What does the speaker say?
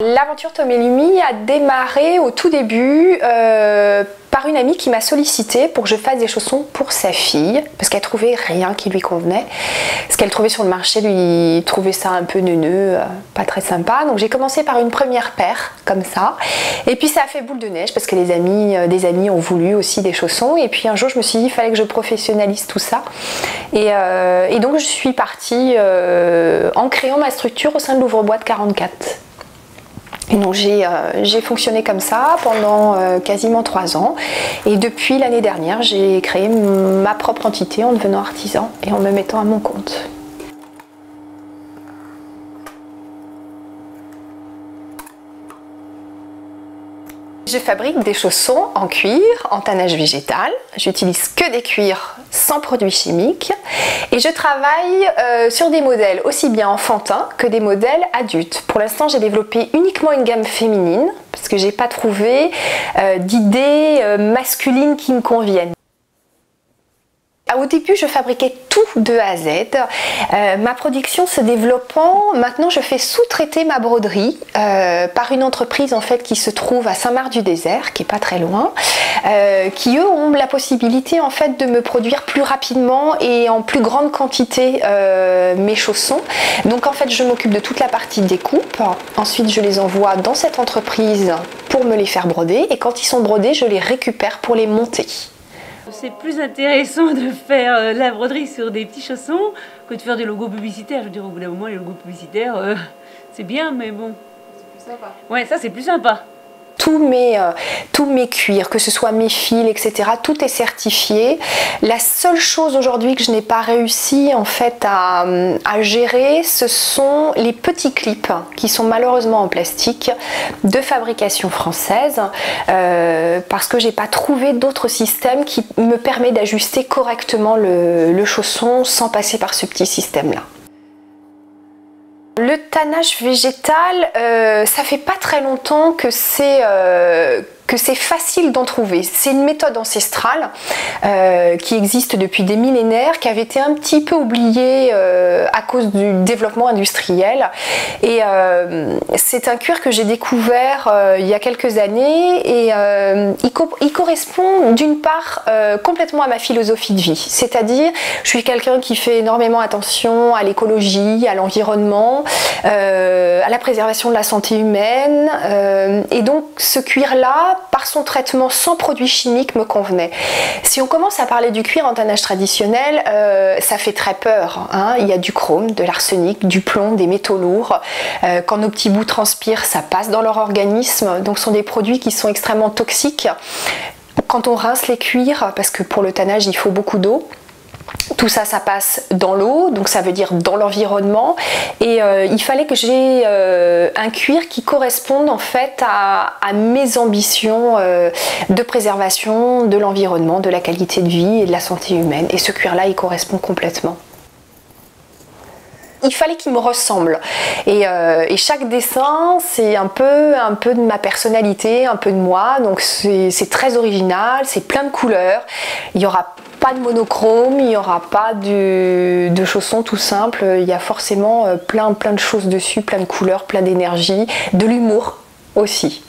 L'aventure Tom et Lumi a démarré au tout début par une amie qui m'a sollicité pour que je fasse des chaussons pour sa fille parce qu'elle trouvait rien qui lui convenait. Ce qu'elle trouvait sur le marché lui trouvait ça un peu neuneux, pas très sympa. Donc j'ai commencé par une première paire comme ça et puis ça a fait boule de neige parce que des amis ont voulu aussi des chaussons et puis un jour je me suis dit il fallait que je professionnalise tout ça et donc je suis partie en créant ma structure au sein de l'ouvre-boîte 44. Et donc j'ai fonctionné comme ça pendant quasiment 3 ans et depuis l'année dernière j'ai créé ma propre entité en devenant artisan et en me mettant à mon compte. Je fabrique des chaussons en cuir, en tannage végétal. J'utilise que des cuirs sans produits chimiques et je travaille sur des modèles aussi bien enfantins que des modèles adultes. Pour l'instant, j'ai développé uniquement une gamme féminine parce que j'ai pas trouvé d'idées masculines qui me conviennent. Au début, je fabriquais tout de A à Z. Ma production se développant, maintenant je fais sous-traiter ma broderie par une entreprise en fait qui se trouve à Saint-Marc-du-Désert, qui est pas très loin, qui eux ont la possibilité en fait de me produire plus rapidement et en plus grande quantité mes chaussons. Donc en fait, je m'occupe de toute la partie découpe. Ensuite, je les envoie dans cette entreprise pour me les faire broder et quand ils sont brodés, je les récupère pour les monter. C'est plus intéressant de faire la broderie sur des petits chaussons que de faire des logos publicitaires. Je veux dire, au bout d'un moment, les logos publicitaires, c'est bien, mais bon. C'est plus sympa. Ouais, ça c'est plus sympa. Tous mes cuirs, que ce soit mes fils, etc., tout est certifié. La seule chose aujourd'hui que je n'ai pas réussi en fait à gérer, ce sont les petits clips qui sont malheureusement en plastique de fabrication française parce que j'ai pas trouvé d'autre système qui me permet d'ajuster correctement le chausson sans passer par ce petit système-là. Le tannage végétal, ça fait pas très longtemps que c'est facile d'en trouver. C'est une méthode ancestrale qui existe depuis des millénaires, qui avait été un petit peu oubliée à cause du développement industriel. Et c'est un cuir que j'ai découvert il y a quelques années et il correspond d'une part complètement à ma philosophie de vie. C'est-à-dire, je suis quelqu'un qui fait énormément attention à l'écologie, à l'environnement, à la préservation de la santé humaine. Et donc ce cuir-là, par son traitement sans produits chimiques, me convenait. Si on commence à parler du cuir en tannage traditionnel, ça fait très peur, hein. Il y a du chrome, de l'arsenic, du plomb, des métaux lourds. Quand nos petits bouts transpirent, ça passe dans leur organisme. Donc ce sont des produits qui sont extrêmement toxiques. Quand on rince les cuirs, parce que pour le tannage il faut beaucoup d'eau, tout ça, ça passe dans l'eau, donc ça veut dire dans l'environnement. Et il fallait que j'ai un cuir qui corresponde en fait à mes ambitions de préservation de l'environnement, de la qualité de vie et de la santé humaine. Et ce cuir-là, il correspond complètement. Il fallait qu'il me ressemble et chaque dessin c'est un peu de ma personnalité, un peu de moi, donc c'est très original, c'est plein de couleurs, il n'y aura pas de monochrome, il n'y aura pas de chaussons tout simple, il y a forcément plein de choses dessus, plein de couleurs, plein d'énergie, de l'humour aussi.